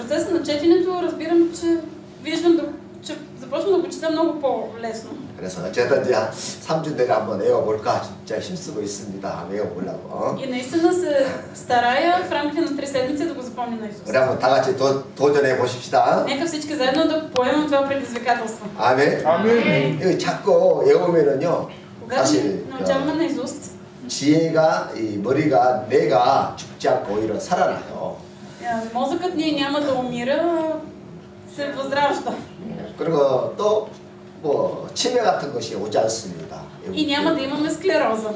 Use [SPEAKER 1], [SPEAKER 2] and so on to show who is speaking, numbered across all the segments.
[SPEAKER 1] процеса на четенето разбирам, че виждам, че започвам да го чета много по-лесно.
[SPEAKER 2] 그래서 어쨌든 이제 3주 내내 한번 외워볼까 진짜 힘쓰고 있습니다. 외워보려고.
[SPEAKER 1] И наистина се старая в рамките на 3 седмици да го запомня наизуст.
[SPEAKER 2] 우리 한번 다 같이 도전해 보십시다.
[SPEAKER 1] Нека всички заедно да поемем това предизвикателство.
[SPEAKER 2] 아멘.
[SPEAKER 3] 아멘.
[SPEAKER 2] 이거 자꾸 외우면은요.
[SPEAKER 1] Когато
[SPEAKER 2] 사실
[SPEAKER 1] научаваме наизуст,
[SPEAKER 2] 지혜가 이 머리가 뇌가 죽지 않고 오히려 살아나요.
[SPEAKER 1] мозъкът ни няма да умира, се възражда.
[SPEAKER 2] 그리고 또 뭐 치매 같은 것이 오지 않습니다.
[SPEAKER 1] И няма да имаме склероза.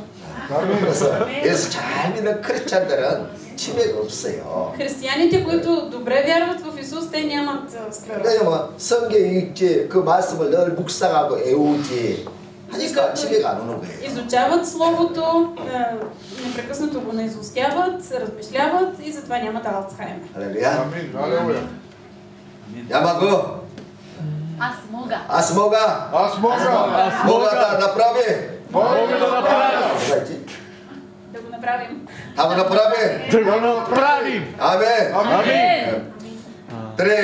[SPEAKER 2] 그래서 예수 잘 믿는 크리스찬들은 치매가 없어요.
[SPEAKER 1] Християните, които добре вярват в Исус, те нямат склероза.
[SPEAKER 2] 왜냐면 성경 읽지 그 말씀을 늘 묵상하고 애우지 하니까 치매가 안 오는 거예요.
[SPEAKER 1] Изучават Словото, непрекъснато го наизустяват, размишляват и затова нямат Алцхаймер.
[SPEAKER 2] 할렐루야.
[SPEAKER 3] 아멘. 할렐루야.
[SPEAKER 2] 야마고. Аз мога. Мога да направя.
[SPEAKER 3] Мога да направя.
[SPEAKER 1] Да го направим.
[SPEAKER 2] Да го направим.
[SPEAKER 3] Да го направим.
[SPEAKER 2] Амен.
[SPEAKER 3] Amen.
[SPEAKER 2] Тре.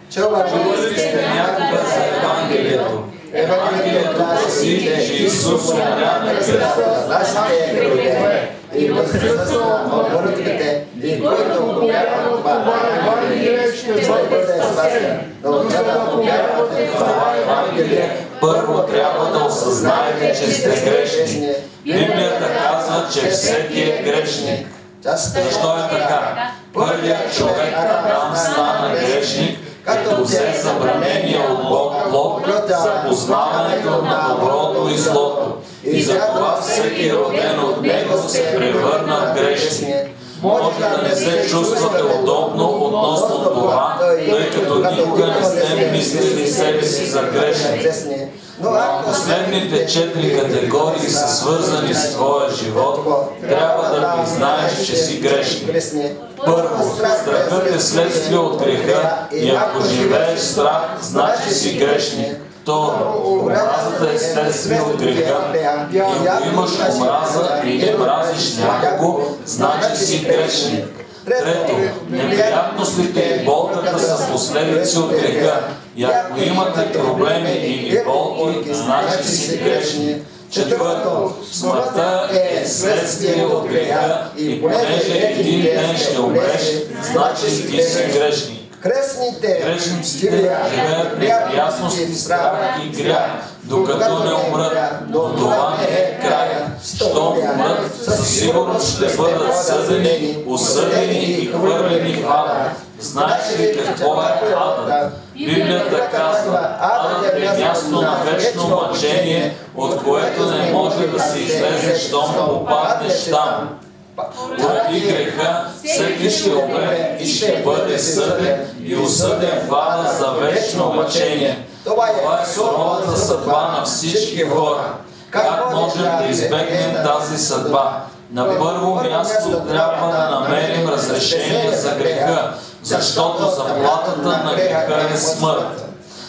[SPEAKER 2] Чува
[SPEAKER 4] Някога за Евангелието. Евангелието гласи, че Исус умря на кръста за нашите грехове и възкръсна от мъртвите, и който повярва в това Евангелие ще бъде спасен. Но за да повярвате в това Евангелие, първо трябва да осъзнаете, че сте грешни. Библията казва, че всеки е грешник. Защо е така? Първият човек Адам стана грешник, като взе забранение от Бог плод за познаването на доброто и злото. И затова всеки роден от него се превърна в грешник. Може да не се чувствате удобно относно това, тъй като никога не сте мислили себе си за грешник. Но последните 4 категории са свързани с твоя живот, трябва да признаеш, че си грешник. Първо, страхът е следствие от греха и ако живееш в страх, значи си грешник. Второ, омразата е следствие от греха и ако имаш омраза или мразиш някого, значи си грешник. Трето, неприятностите и болката са последици от греха и ако имате проблеми или болки, значи си грешник. Четвърто, смъртта е следствие от греха и понеже един ден ще умреш, значи ти си грешник. Грешниците живеят неприятности, страх и грях, докато не умрат, но това не е краят. Щом умрат, със сигурност ще бъдат съдени, осъдени и хвърлени в ада. Знаеш ли какво е адът? Библията казва, адът е място на вечно мъчение, от което не може да се излезе, щом попаднеш там. Поради греха всеки ще умре и ще бъде съден и осъден в ада за вечно мъчение. Това е суровата съдба на всички хора. Как можем да избегнем тази съдба? На първо място трябва да намерим разрешение за греха, защото заплатата на греха е смърт.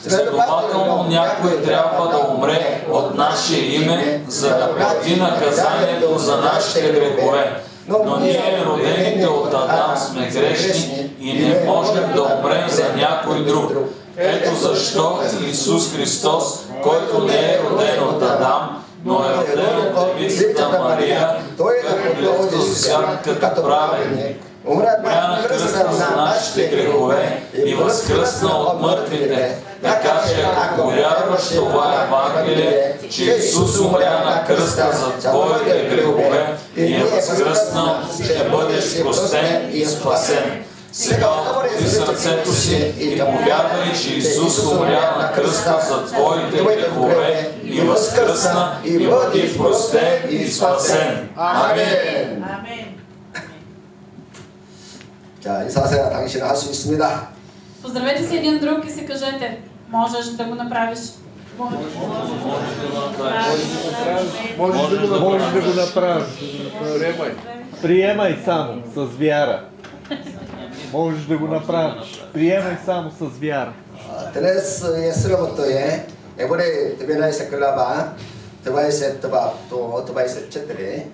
[SPEAKER 4] Следователно някой трябва да умре от наше име, за да плати наказанието за нашите грехове. Но ние, родените от Адам, сме грешни и не можем да умрем за някой друг. Ето защо Исус Христос, който не е роден от Адам, но е роден от девицата Мария, като дойде в свят като праведник. Умря на кръста за нашите грехове и възкръсна от мъртвите. Така че ако вярваш това Евангелие, че Исус умря на кръста за твоите грехове и е възкръснал, ще бъдеш простен и спасен. Сега отвори сърцето си и повярвай, че Исус умря на кръста за твоите грехове и възкръсна и бъди простен и спасен. Амин.
[SPEAKER 2] 자, 인사하세요. 당신은 할 수 있습니다.
[SPEAKER 1] Поздравете си един друг и си кажете, можеш да го направиш.
[SPEAKER 3] Можеш да го направиш.
[SPEAKER 5] Приемай само с вяра. Можеш да го направиш. Приемай само с вяра.
[SPEAKER 2] 드레스 예스로부터의 에브레 드베나이세 글라바 드바이세 드바 또 드바이세 쳇들이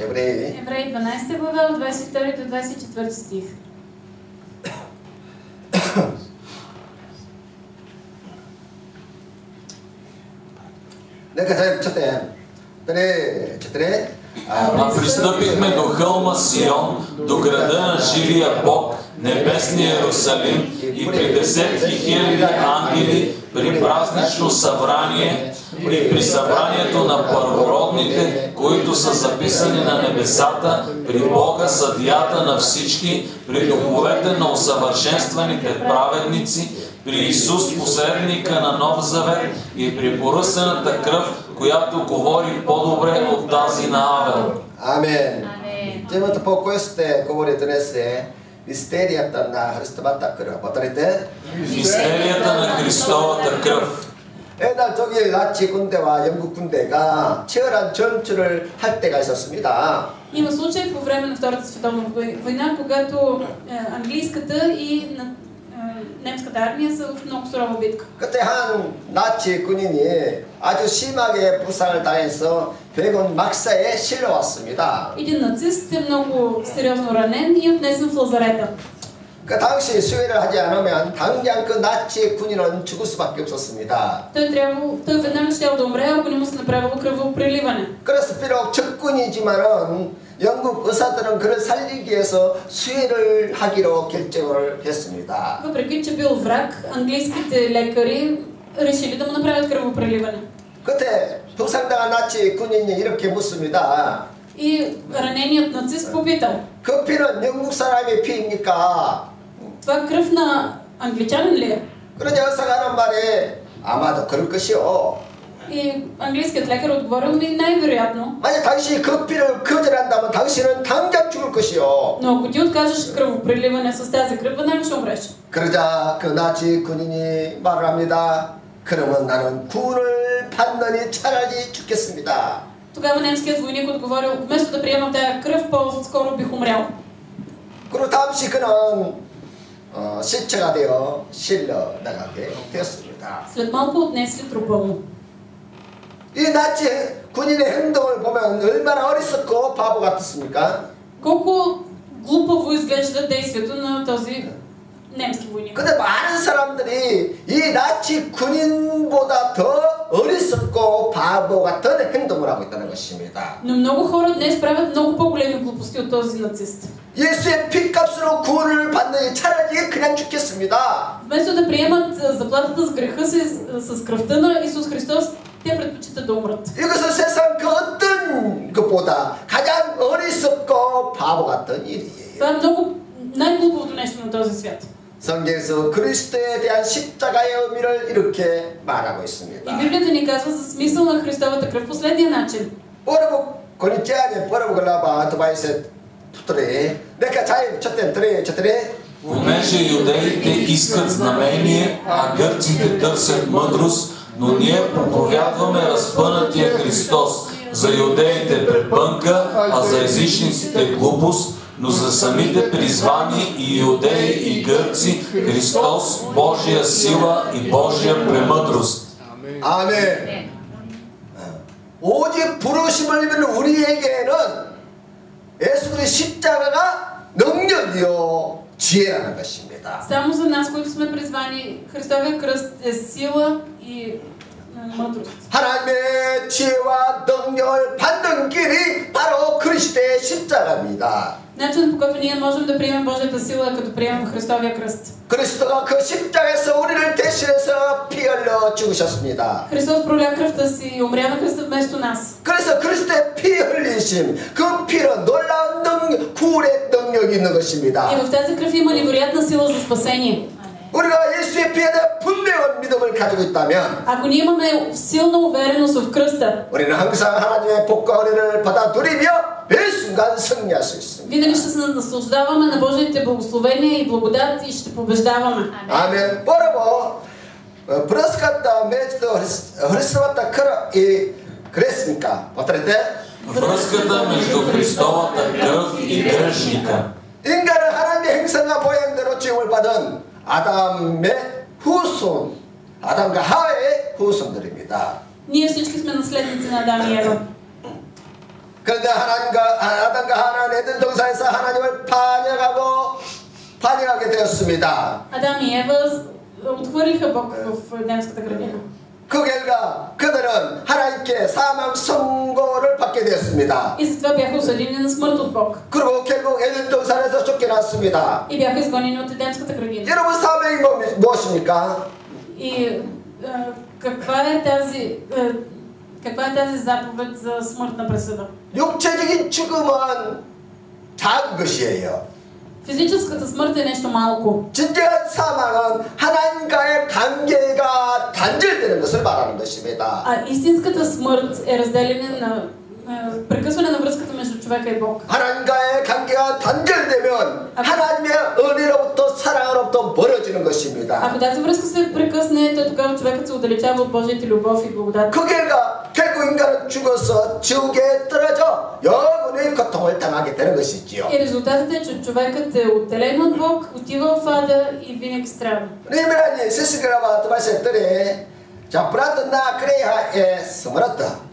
[SPEAKER 2] Евреи
[SPEAKER 1] 12 глава от 22 до 24 стих.
[SPEAKER 2] Нека заедно четем. Четири.
[SPEAKER 4] А пристъпихме до хълма Сион, до града на живия Бог, небесния Иерусалим, и при десетки хиляди ангели, при празнично събрание, при събранието на първородните, които са записани на небесата, при Бога, съдията на всички, при духовете на усъвършенстваните праведници, при Исус, посредника на Нов Завет, и при поръсената кръв, която говори по-добре от тази на Авел.
[SPEAKER 2] Амен. Темата по questo говорите днес е мистерията на Христовата кръв. Повторете.
[SPEAKER 4] Мистерията на Христовата кръв.
[SPEAKER 2] 옛날 독일 나치 군대와 영국 군대가 치열한 전투를 할 때가 있었습니다.
[SPEAKER 1] Има случай по време на Втората световна война, когато английската и немската армия са в много сурова битка.
[SPEAKER 2] 그때 한 나치 군인이 아주 심하게 부상을 당해서 백원 막사에 실려왔습니다.
[SPEAKER 1] Един нацист е много сериозно ранен и отнесен в лазарета.
[SPEAKER 2] 그 당시 수혈을 하지 않으면 당장 그 나치 군인은 죽을 수밖에 없었습니다.
[SPEAKER 1] Той веднага щял да умре, ако не му се направило кръвопреливане.
[SPEAKER 2] 그래서 비록 적군이지만은 영국 의사들은 그를 살리기 위해서 수혈을 하기로 결정을 했습니다.
[SPEAKER 1] Въпреки че бил враг, английските лекари решили да му направят кръвопреливане.
[SPEAKER 2] 그때 부상당한 나치 군인이 이렇게 묻습니다.
[SPEAKER 1] И раненият нацист попитал:
[SPEAKER 2] 그 피는 영국 사람의 피입니까?
[SPEAKER 1] това кръв на англичанин ли е?
[SPEAKER 2] 그러자 의사가 하는 말에 아마도 그럴 것이요.
[SPEAKER 1] И английският лекар отговорил: ми най-вероятно.
[SPEAKER 2] 만약 당신이 그 피를 거절한다면 당신은 당장 죽을 것이요.
[SPEAKER 1] Но ако ти откажеш кръвопреливане с тази кръв, веднага ще умреш.
[SPEAKER 2] 그러자 그 나치 군인이 말을 합니다. 그러면 나는 구원을 받느니 차라리 죽겠습니다.
[SPEAKER 1] Тогава немският войник отговорил: вместо да приемам тая кръв, по-скоро бих умрял.
[SPEAKER 2] 그리고 다음시 그는 시체가 되어 실려 나가게 되었습니다.
[SPEAKER 1] След малко отнесли трупа му.
[SPEAKER 2] 이 나치 군인의 행동을 보면 얼마나 어리석고 바보 같았습니까?
[SPEAKER 1] Колко глупаво изглежда действието на този немски войник.
[SPEAKER 2] 근데 많은 사람들이 이 나치 군인보다 더 어리석고 바보 같은 행동을 하고 있다는 것입니다.
[SPEAKER 1] Но много хора днес правят много по-големи глупости от този нацист.
[SPEAKER 2] 예수의 피값으로 구원을 받느니 차라리 그냥 죽겠습니다.
[SPEAKER 1] Вместо да приемат заплатата с греха си с кръвта на Исус Христос, те предпочитат да умрат.
[SPEAKER 2] 이것은 세상 그 어떤 것보다 가장 어리석고 바보 같은 일이에요.
[SPEAKER 1] Това е много най-глупавото нещо на този свят.
[SPEAKER 2] 성경에서 그리스도에 대한 십자가의 의미를 이렇게 말하고 있습니다.
[SPEAKER 1] И Библията ни казва за смисъл на Христовата кръв последния начин.
[SPEAKER 2] 여러분 고린도에 여러분 글라바 두바이세 туре нека чай четем четири.
[SPEAKER 4] Понеже юдеите искат знамение, а гърците търсят мъдрост, но ние проповядваме разпънатия Христос. За юдеите препънка, а за езичниците глупост, но за самите призвани и юдеи и гърци Христос, Божия сила и Божия премъдрост.
[SPEAKER 2] 아멘. 오직 부르심을 입은 우리에게는 예수 그리스도의 십자가가 능력이요 지혜라는 것입니다.
[SPEAKER 1] Само за нас, които сме призвани, Христовия кръст е сила и мъдрост.
[SPEAKER 2] 하나님의 지혜와 능력을 받는 길이 바로 그리스도의 십자가입니다.
[SPEAKER 1] Начинът, по който ние можем да приемем Божията сила е като приемем Христовия кръст.
[SPEAKER 2] 그리스도가 그 십자가에서 우리를 대신해서 피 흘려 죽으셨습니다.
[SPEAKER 1] Христос проля кръвта си и умря на кръста вместо нас.
[SPEAKER 2] 그래서 그리스도의 피 흘리심, 그 피는 놀라운 구원의 능력이 있는 것입니다.
[SPEAKER 1] И в тази кръв има невероятна сила за спасение.
[SPEAKER 2] 우리가 예수의 피에 대한 분명한 믿음을 가지고 있다면
[SPEAKER 1] Ако ние имаме силна увереност в кръста,
[SPEAKER 2] 우리는 항상 하나님의 복과 은혜를 받아 누리며 매 순간 승리할 수 있습니다.
[SPEAKER 1] винаги ще се наслаждаваме на Божиите благословения и благодат и ще побеждаваме.
[SPEAKER 2] 아멘. 뭐라고 브라스카다 메스도 христовата кръв и 그랬습니까? 어떨 때?
[SPEAKER 4] Връзката между Христовата кръв и грешника.
[SPEAKER 2] 인간은 하나님의 행성과 모양대로 지음을 받은 아담의 후손, 아담과 하와의 후손들입니다.
[SPEAKER 1] Ние всички сме наследници на Адам и Ева.
[SPEAKER 2] 그런데 아담과 하와는 에덴 동산에서 하나님을 반역하고 반역하게 되었습니다.
[SPEAKER 1] Адам и Ева отхвърлиха Бог в Едемската градина.
[SPEAKER 2] 그 결과 그들은 하나님께 사망 선고를 받게 되었습니다.
[SPEAKER 1] И затова бяха осъдени на смърт от Бог.
[SPEAKER 2] 그리고 결국 에덴 동산에서 쫓겨났습니다.
[SPEAKER 1] И бяха изгонени от Едемската градина.
[SPEAKER 2] 여러분 사명이 무엇입니까?
[SPEAKER 1] И каква е тази заповед за смъртна присъда?
[SPEAKER 2] 육체적인 죽음은 작은 것이에요.
[SPEAKER 1] Физическата смърт е нещо малко.
[SPEAKER 2] 진정한 사망은 하나님과의 관계가 단절되는 것을 말하는 것입니다.
[SPEAKER 1] А истинската смърт е разделяне на прекъсване на връзката между човека и Бог.
[SPEAKER 2] 하나님과의 관계가 단절되면 하나님의 은혜로부터 사랑으로부터 멀어지는 것입니다.
[SPEAKER 1] Ако тази връзка се прекъсне, то тогава човекът се отдалечава от Божията любов и благодат.
[SPEAKER 2] 그 결과 결국 인간은 죽어서 지옥에 떨어져 영원히 고통을 당하게 되는 것이지요.
[SPEAKER 1] И резултатът е, че човекът е отделен от Бог, отива в ада и винаги страда.
[SPEAKER 2] Римляни 세스그라와 도발세들이 자 브라드나 그레이하의 스머라다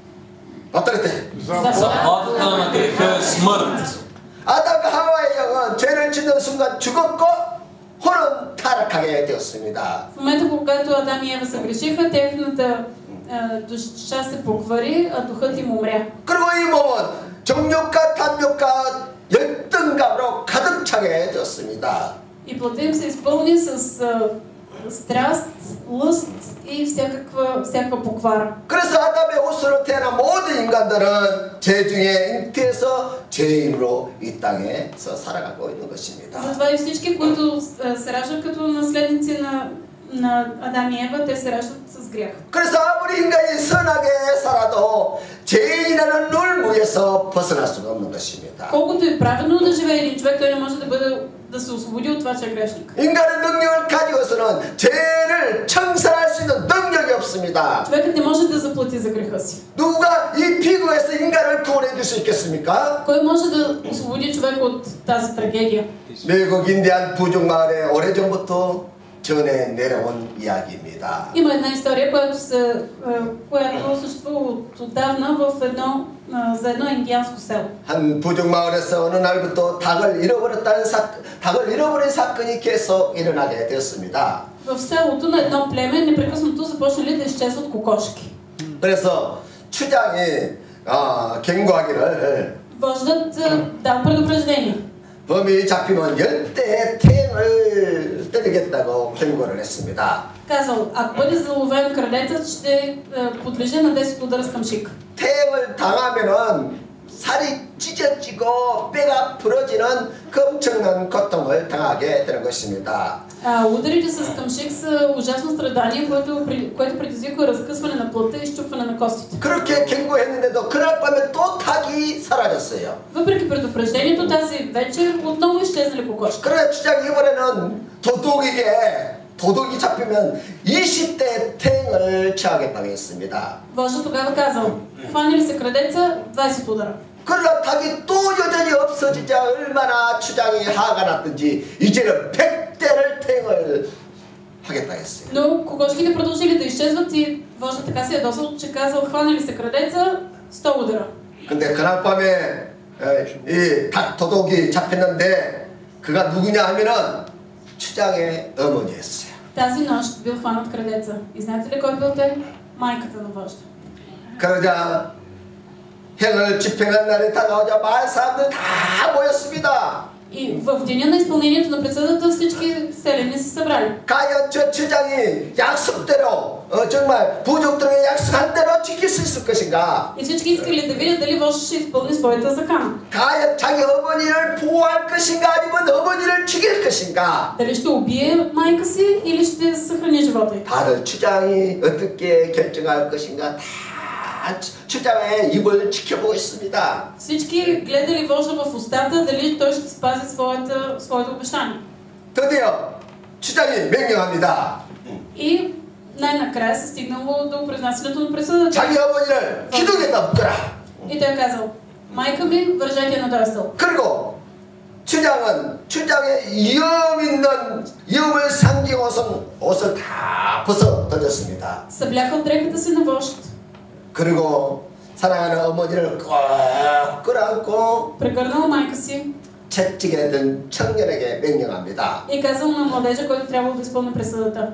[SPEAKER 2] 어떨 때?
[SPEAKER 4] Заплатата на греха е смърт.
[SPEAKER 2] 아담과 하와의 영은 죄를 짓는 순간 죽었고 혼은 타락하게 되었습니다.
[SPEAKER 1] В момента, когато Адам и Ева се грешиха, техната душа се поквари, а духът им умря.
[SPEAKER 2] 그리고 이 몸은 정욕과 탐욕과 열등감으로 가득 차게 되었습니다.
[SPEAKER 1] И плътта им се изпълни с страст, лъст и всякаква поквара.
[SPEAKER 2] 그래서 아담의 옷으로 태어난 모든 인간들은 죄 중에 잉태해서 죄인으로 이 땅에서 살아가고 있는 것입니다.
[SPEAKER 1] Затова и всички, които се раждат като наследници на Адам и Ева, те се раждат с грях.
[SPEAKER 2] 그래서 아무리 인간이 선하게 살아도 죄인이라는 룰무에서 벗어날 수가 없는 것입니다.
[SPEAKER 1] Колкото и правилно да живее един човек, той не може да се освободи от това, че е грешник.
[SPEAKER 2] 인간의 능력을 가지고서는 죄를 청산할 수 있는 능력이 없습니다.
[SPEAKER 1] Човекът не може да заплати за греха си.
[SPEAKER 2] 누가 이 비극에서 인간을 구원해 줄 수 있겠습니까?
[SPEAKER 1] Кой може да освободи човека от тази трагедия?
[SPEAKER 2] 미국 인디안 부족 마을에 오래전부터 전해 내려온 이야기입니다.
[SPEAKER 1] Има една история, която съществува отдавна за едно индианско село.
[SPEAKER 2] 한 부족 마을에서 어느 날부터 닭을 잃어버린 사건이 계속 일어나게 되었습니다.
[SPEAKER 1] В селото на едно племе непрекъснато започнали да изчезват кокошки.
[SPEAKER 2] 그래서 추장이 경고하기를
[SPEAKER 1] Вождът дал предупреждение.
[SPEAKER 2] 범인이 잡히면 10대의 탱을 때리겠다고 경고를 했습니다.
[SPEAKER 1] Казал, ако бъде заловен крадецът, ще подлежи на 10 удара с камшик.
[SPEAKER 2] 탱을 당하면은 살이 찢어지고 뼈가 부러지는 그 엄청난 고통을 당하게 되는 것입니다.
[SPEAKER 1] Ударите с камшик са ужасно страдание, което предизвиква разкъсване на плътта и изчупване на костите.
[SPEAKER 2] 그렇게 경고했는데도 그날 밤에 또 닭이 사라졌어요.
[SPEAKER 1] Въпреки предупреждението, тази вечер отново изчезнали кокошки.
[SPEAKER 2] 그래 추장 이번에는 도둑이 잡히면 20대 탱을 취하겠다고 했습니다.
[SPEAKER 1] Вождът тогава казал, хванали се крадеца, 20 удара.
[SPEAKER 2] 그러나 닭이 또 여전히 없어지자 얼마나 추장이 화가 났든지 이제는 100대를 탱을 하겠다 했어요.
[SPEAKER 1] Но кокошките продължили да изчезват и вождът така се ядосал, че казал, хванали се крадеца, 100 удара.
[SPEAKER 2] 근데 그날 밤에 이 닭 도둑이 잡혔는데 그가 누구냐 하면은 추장의 어머니였어요.
[SPEAKER 1] Тази нощ бил хванат крадеца. И знаете ли кой бил той? Майката на вожда.
[SPEAKER 2] 그러자 행을 집행한 날이 다가오자 마을 사람들 다 모였습니다.
[SPEAKER 1] И в деня на изпълнението на присъдата всички селяни се събрали.
[SPEAKER 2] 과연 저 추장이 약속대로 정말 부족들에게 약속한 대로 지킬 수 있을 것인가?
[SPEAKER 1] И всички искали да видят дали вождът ще изпълни своята закана.
[SPEAKER 2] 과연 자기 어머니를 보호할 것인가 아니면 어머니를 죽일 것인가?
[SPEAKER 1] Дали ще убие майка си или ще съхрани живота й.
[SPEAKER 2] 다들 추장이 어떻게 결정할 것인가 다 추장의 입을 지켜보고 있습니다.
[SPEAKER 1] Всички гледали вожда в устата, дали той ще спази своето обещание.
[SPEAKER 2] 드디어 추장이 명령합니다.
[SPEAKER 1] И най-накрая се стигнало до произнасянето на присъдата.
[SPEAKER 2] 자기 어머니를 기둥에다 묶어라.
[SPEAKER 1] И той казал, майка ми, вържете я на този стълб.
[SPEAKER 2] 그리고 추장은 추장의 위험을 삼긴 옷을 다 벗어 던졌습니다.
[SPEAKER 1] Съблякал дрехата си на вожд.
[SPEAKER 2] 그리고 사랑하는 어머니를 꼭 끌어안고
[SPEAKER 1] Прегърнал майка си.
[SPEAKER 2] 채찍에 든 청년에게 명령합니다.
[SPEAKER 1] И казал на младежа, който трябвало да изпълни присъдата.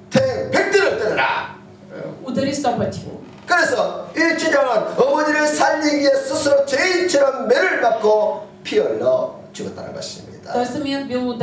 [SPEAKER 2] 백들을 떠나라.
[SPEAKER 1] Удари 100 пъти.
[SPEAKER 2] 그래서 이 주장은 어머니를 살리기 위해 스스로 죄인처럼 매를 맞고 피 흘러 죽었다는 것입니다.
[SPEAKER 1] Той самият бил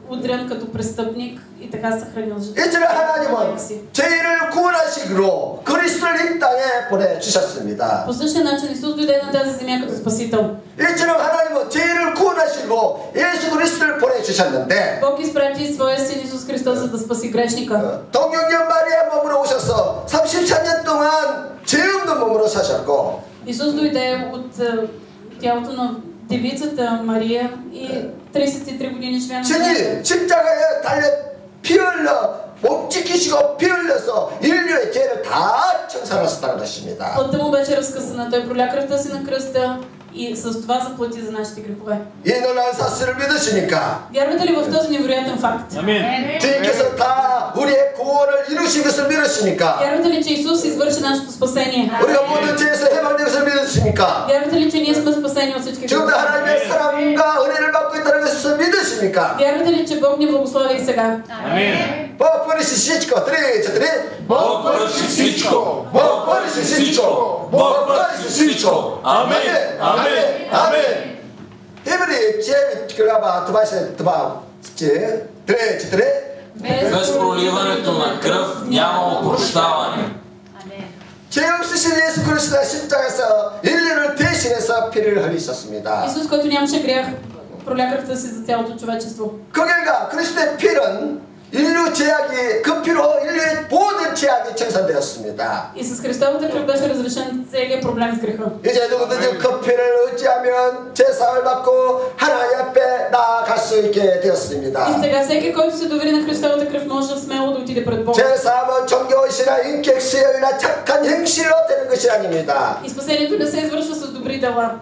[SPEAKER 1] удрен като престъпник и така съхранил
[SPEAKER 2] 이처럼 하나님은 죄인을 구원하시기로 그리스도를 이 땅에 보내주셨습니다.
[SPEAKER 1] По същия начин Исус дойде на тази земя като спасител.
[SPEAKER 2] 이처럼 하나님은 죄인을 구원하시고 예수 그리스도를 보내주셨는데
[SPEAKER 1] Бог изпрати своя син Исус Христос, за да спаси грешника.
[SPEAKER 2] 동경녀 마리아 몸으로 오셔서 34년 동안 죄 없는 몸으로 사셨고
[SPEAKER 1] Исус дойде от тялото на девицата Мария и 33 години живя на земята.
[SPEAKER 2] 주님 십자가에 달려 피 흘려 목 지키시고 피 흘려서 인류의 죄를 다 청산하셨다는 것입니다.
[SPEAKER 1] Плътта му беше разкъсана. Той проля кръвта си на кръста и с това заплати за нашите грехове.
[SPEAKER 2] 이 놀라운 사실을 믿으시니까
[SPEAKER 1] Вярвате ли в този невероятен факт?
[SPEAKER 2] 주님께서 다 우리의 구원을 이루신 것을 믿으시니까
[SPEAKER 1] Вярвате ли, че Исус извърши нашето спасение?
[SPEAKER 2] 우리가 모든 죄에서 해방된 것을 믿으시니까
[SPEAKER 1] Вярвате ли, че ние сме спасени от всички
[SPEAKER 2] 지금도
[SPEAKER 1] грехове?
[SPEAKER 2] 하나님의 사랑과 은혜를 받고 있다는 것을 믿으십니까?
[SPEAKER 1] Вярвате ли, че Бог ни благославя и сега?
[SPEAKER 2] Бог 버리시 всичко. три, четири.
[SPEAKER 4] Бог върши всичко.
[SPEAKER 2] Бог 버리시 всичко.
[SPEAKER 4] Бог върши всичко. Амин. Амин. Амин.
[SPEAKER 2] 히브리 제비 그라바 두바시 두바 три, четири.
[SPEAKER 4] Без проливането на кръв няма опрощаване.
[SPEAKER 2] 죄 없으신 예수 그리스도가 십자가에서 인류를 대신해서 피를 흘리셨습니다.
[SPEAKER 1] Исус, който нямаше грях, проля кръвта си за цялото човечество.
[SPEAKER 2] 그 결과 그리스도의 피는 인류 죄악이 그 피로 인류의 모든 죄악이 청산되었습니다.
[SPEAKER 1] И с Христовата кръв беше разрешен целият проблем с греха.
[SPEAKER 2] 이제 누구든지 그 피를 의지하면 제사를 받고 하나님 앞에 나아갈 수 있게 되었습니다.
[SPEAKER 1] И сега всеки, който се довери на Христовата кръв, може смело да отиде пред Бога.
[SPEAKER 2] 제사함은 종교의식이나 인격 수행이나 착한 행실로 되는 것이 아닙니다.
[SPEAKER 1] И спасението не се извършва с добри дела.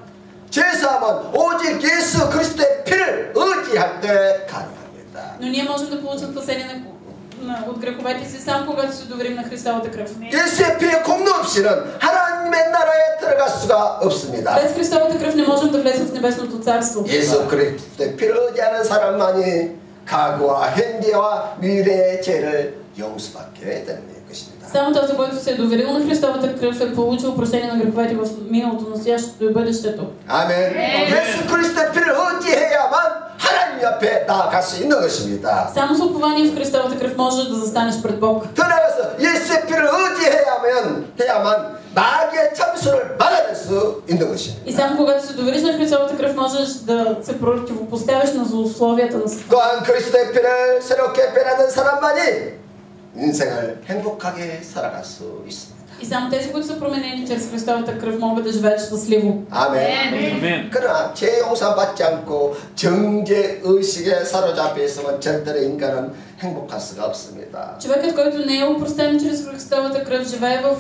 [SPEAKER 2] 제사함은 오직 예수 그리스도의 피를 의지할 때 가능합니다.
[SPEAKER 1] Но ние можем да получим спасение от греховете си само когато се доверим на Христовата кръв.
[SPEAKER 2] 예수의 피의 공로 없이는 하나님의 나라에 들어갈 수가 없습니다.
[SPEAKER 1] Без Христовата кръв не можем да влезем в Небесното царство.
[SPEAKER 2] 예수 그리스도의 피를 의지하는 사람만이 과거와 현재와 미래의 죄를 용서받게 되는 것입니다.
[SPEAKER 1] Само този, който се е доверил на Христовата кръв, е получил прощение на греховете в миналото, настоящето и бъдещето.
[SPEAKER 2] 아멘. 예수 그리스도의 피를 의지해야만 하나님 앞에 나아갈 수 있는 것입니다.
[SPEAKER 1] Само с упование в Христовата кръв можеш да застанеш пред Бог.
[SPEAKER 2] 더 나아가서 예수의 피를 의지해야만 마귀의 참수를 막아낼 수 있는 것입니다.
[SPEAKER 1] И само когато се довериш на Христовата кръв, можеш да се противопоставяш на злословията на Сатана.
[SPEAKER 2] 또한 그리스도의 피를 새롭게 변하는 사람만이 인생을 행복하게 살아갈 수 있습니다.
[SPEAKER 1] И само тези, които са променени чрез Христовата кръв, могат да живеят щастливо.
[SPEAKER 2] 아멘. 그러나 죄 용서받지 않고 정죄 의식에 사로잡혀 있으면 절대로 인간은 행복할 수가 없습니다.
[SPEAKER 1] Човекът, който не е опростен чрез Христовата кръв, живее в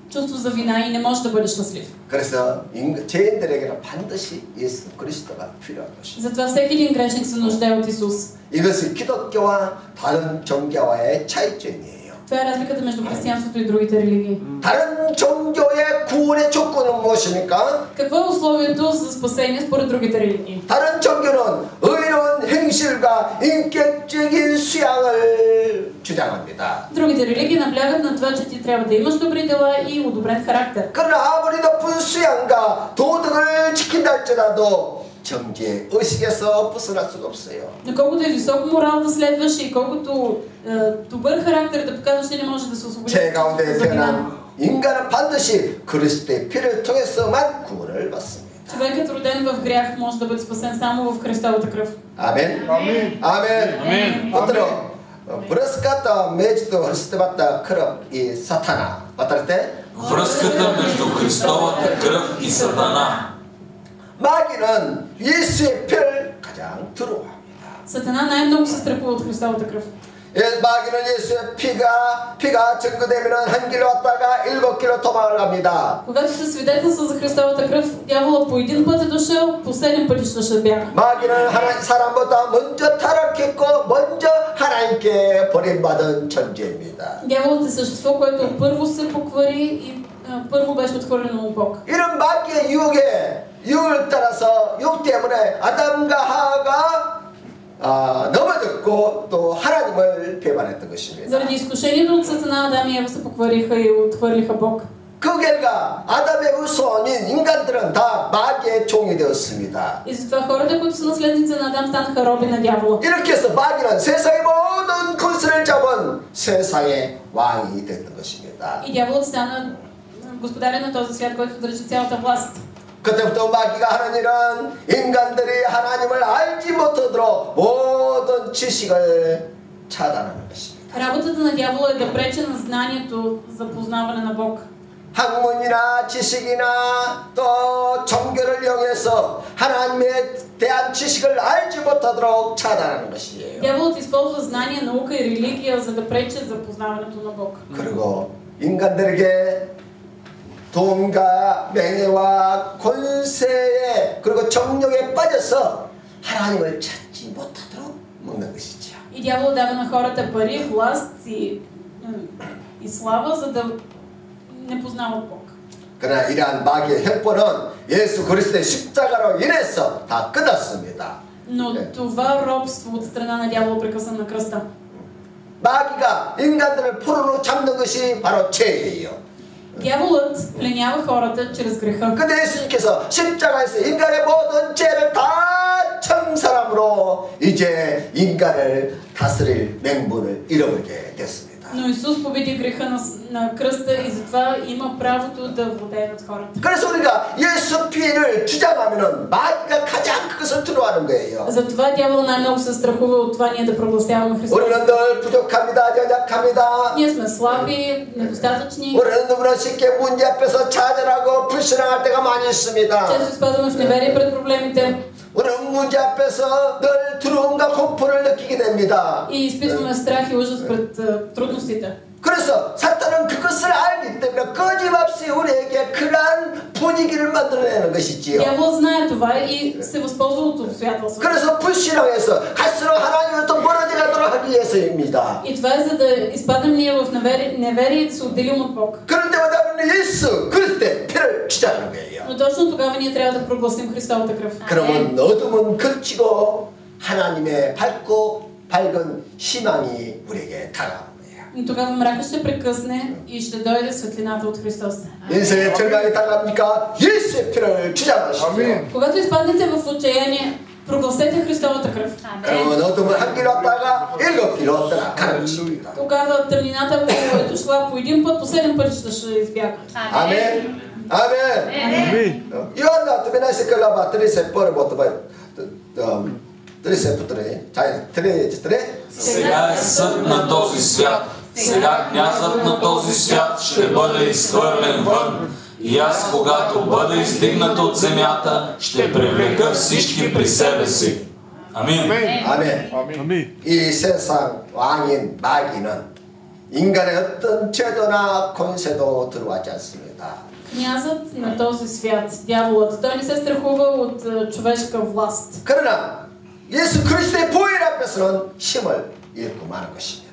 [SPEAKER 1] чувство за вина и не може да бъде щастлив.
[SPEAKER 2] 그래서 죄인들에게는 반드시 예수 그리스도가 필요한 것입니다.
[SPEAKER 1] Затова всеки един грешник се нуждае от Исус.
[SPEAKER 2] 이것이 기독교와 다른 종교와의 차이점이에요.
[SPEAKER 1] Това е разликата между християнството и другите религии.
[SPEAKER 2] 다른 종교의 구원의 조건은 무엇입니까?
[SPEAKER 1] Какво е условието за спасение според другите религии?
[SPEAKER 2] 다른 종교는 의로운 행실과 인격적인 수양을 주장합니다.
[SPEAKER 1] Другите религии наблягат на това, че ти трябва да имаш добри дела и одобрен характер.
[SPEAKER 2] 그러나 아무리 높은 수양과 до덕을 지킨다 할지라도 정죄 의식에서 벗어날 수가 없어요.
[SPEAKER 1] Но колкото е висок морал да следваш и колкото добър характер да показваш, ти не може да се освободиш.
[SPEAKER 2] 죄 가운데 태어난 인간은 반드시 그리스도의 피를 통해서만 구원을 받습니다.
[SPEAKER 1] Човекът роден в грях може да бъде спасен само в Христовата кръв.
[SPEAKER 2] 아멘. 아멘. 아멘. 어떠로 връзката между Христовата кръв и Сатана. 맞다
[SPEAKER 4] Връзката между Христовата кръв и Сатана.
[SPEAKER 2] 마귀는 예수의 피를 가장 두려워합니다.
[SPEAKER 1] Сатана най-много се страхува от Христовата кръв.
[SPEAKER 2] 마귀는 예수의 피가 증거되면 한 길로 왔다가 7길로 도망을 갑니다.
[SPEAKER 1] Когато се свидетелства за Христовата кръв, дяволът по един път е дошъл, по 7 пъти ще бяга.
[SPEAKER 2] 마귀는 사람보다 먼저 타락했고 먼저 하나님께 버림받은 존재입니다.
[SPEAKER 1] Дяволът е същество, което първо се поквари и първо беше отхвърлено от Бог.
[SPEAKER 2] 이런 마귀의 유혹에 육을 따라서 육 때문에 아담과 하와가 넘어졌고 또 하나님을 배반했던 것입니다.
[SPEAKER 1] Заради изкушението от Сатана, Адам и Ева се поквариха и отхвърлиха Бог.
[SPEAKER 2] 그 결과 아담의 후손인 인간들은 다 마귀의 종이 되었습니다.
[SPEAKER 1] И затова хората, които са наследници на Адам, станаха роби на дявола.
[SPEAKER 2] 이렇게 해서 마귀는 세상의 모든 권세를 잡은 세상의 왕이 됐던 것입니다.
[SPEAKER 1] И дяволът стана господаря на този свят, който държи цялата власт.
[SPEAKER 2] 그때부터 마귀가 하는 일은 인간들이 하나님을 알지 못하도록 모든 지식을 차단하는 것입니다.
[SPEAKER 1] Работата на дявола е да пречи на знанието за познаване на Бог.
[SPEAKER 2] 학문이나 지식이나 또 종교를 이용해서 하나님에 대한 지식을 알지 못하도록 차단하는 것이에요.
[SPEAKER 1] Дяволът използва знание, наука и религия, за да пречи за познаването на Бог.
[SPEAKER 2] 그리고 인간들에게 돈과 명예와 권세에 그리고 정욕에 빠져서 하나님을 찾지 못하도록 먹는 것이죠.
[SPEAKER 1] И дявол дава на хората пари, власт и слава, за да не познават Бог.
[SPEAKER 2] 그러나 이러한 마귀의 혁보는 예수 그리스도의 십자가로 인해서 다 끝났습니다.
[SPEAKER 1] Но това робство от страна на дявола прекъсна на кръста.
[SPEAKER 2] 마귀가 인간들을 포로로 잡는 것이 바로 죄예요.
[SPEAKER 1] Дяволът пленява хората чрез греха.
[SPEAKER 2] 근데 예수님께서 십자가에서 인간의 모든 죄를 다 청산함으로 이제 인간을 다스릴 맹분을 잃어버리게 됐습니다.
[SPEAKER 1] Но Исус победи греха на кръста и затова има правото да владее над хората.
[SPEAKER 2] 그래서 우리가 예수 피를 주장하면은 마귀가 가장 그것을 두려워하는 거예요.
[SPEAKER 1] Затова дявол най-много се страхува от това ние да прогласяваме Христос.
[SPEAKER 2] 우리는 늘 부족합니다, 연약합니다.
[SPEAKER 1] Ние сме слаби, недостатъчни.
[SPEAKER 2] 우리는 너무나 쉽게 문제 앞에서 좌절하고 불신앙할 때가 많이 있습니다.
[SPEAKER 1] Често изпадаме в неверие пред проблемите.
[SPEAKER 2] 우리는 문제 앞에서 늘 두려움과 공포를 느끼게 됩니다.
[SPEAKER 1] И изпитваме страх и ужас пред трудностите.
[SPEAKER 2] 그래서 사탄은 그것을 알기 때문에 끊임없이 우리에게 그러한 분위기를 만들어내는 것이지요.
[SPEAKER 1] Дявол знае това и се възползва от обстоятелствата.
[SPEAKER 2] 그래서 불신앙에서 갈수록 하나님으로부터 멀어져 가도록 하기 위해서입니다.
[SPEAKER 1] И това е за да изпадем ние в неверие и да се отделим от Бог.
[SPEAKER 2] 그럴 때마다 우리는 예수 그리스도의 피를 주장하는 거예요.
[SPEAKER 1] Но точно тогава ние трябва да прогласим Христовата кръв.
[SPEAKER 2] 그러면 어둠은 그치고 하나님의 밝고 밝은 희망이 우리에게 다가옵니다.
[SPEAKER 1] И тогава мрака ще прекъсне и ще дойде светлината от Христос.
[SPEAKER 2] 인생의 절망이 다가옵니까? 예수의 피를 주장하시오.
[SPEAKER 1] Когато изпаднете в отчаяние, прогласете Христовата кръв.
[SPEAKER 2] 그러면 어둠은 한 길로 왔다가 일곱 길로 떠나가는 것입니다.
[SPEAKER 1] Тогава тъмнината е дошла по един път, по 7 пъти ще избяга.
[SPEAKER 2] 아멘. 아멘. 요한나 뜨메나시 끌라바 트리세 뻐르보트바 트리세 путре. Тре.
[SPEAKER 6] Сега е съд на този свят. Сега князът на този свят ще бъде изхвърлен вън. И аз, когато бъда издигнат от земята, ще привлека всички при себе си. Амин.
[SPEAKER 2] 아멘. 이 세상 왕인 마귀는 인간의 어떤 제도나 권세도 들어와지 않습니다.
[SPEAKER 1] Князът на този свят, дяволът, той не се страхува от човешка власт.
[SPEAKER 2] 그러나 예수 그리스도의 보혈 앞에서는 힘을 잃고 마는 것입니다.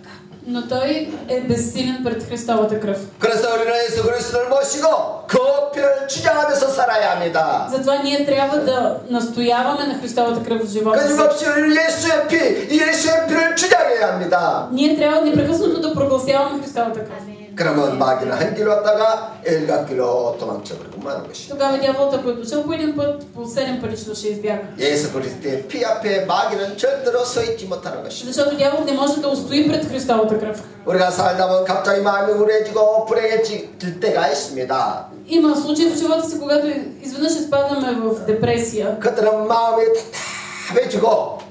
[SPEAKER 1] Но той е безсилен пред Христовата кръв.
[SPEAKER 2] 그래서 우리는 예수 그리스도를 모시고 그 피를 주장하면서 살아야 합니다.
[SPEAKER 1] Затова ние трябва да настояваме на Христовата кръв в живота си.
[SPEAKER 2] 끊임없이 우리는 예수의 피를 주장해야 합니다.
[SPEAKER 1] Ние трябва непрекъснато да прогласяваме Христовата кръв.
[SPEAKER 2] 그러면 마귀는 한 길로 왔다가 일각길로 도망쳐버리고 마는 것이죠.
[SPEAKER 1] Тогава дяволът, ако е дошъл по един път, по 7 пъти ще избяга.
[SPEAKER 2] 예수 그리스도의 피 앞에 마귀는 절대로 서 있지 못하는 것입니다.
[SPEAKER 1] Защото дявол не може да устои пред Христовата кръв.
[SPEAKER 2] 우리가 살다 보면 갑자기 마음이 우울해지고 불행해질 때가 있습니다.
[SPEAKER 1] Има случаи в живота си, когато изведнъж изпадаме в депресия.
[SPEAKER 2] 그들은 마음이 답답해지고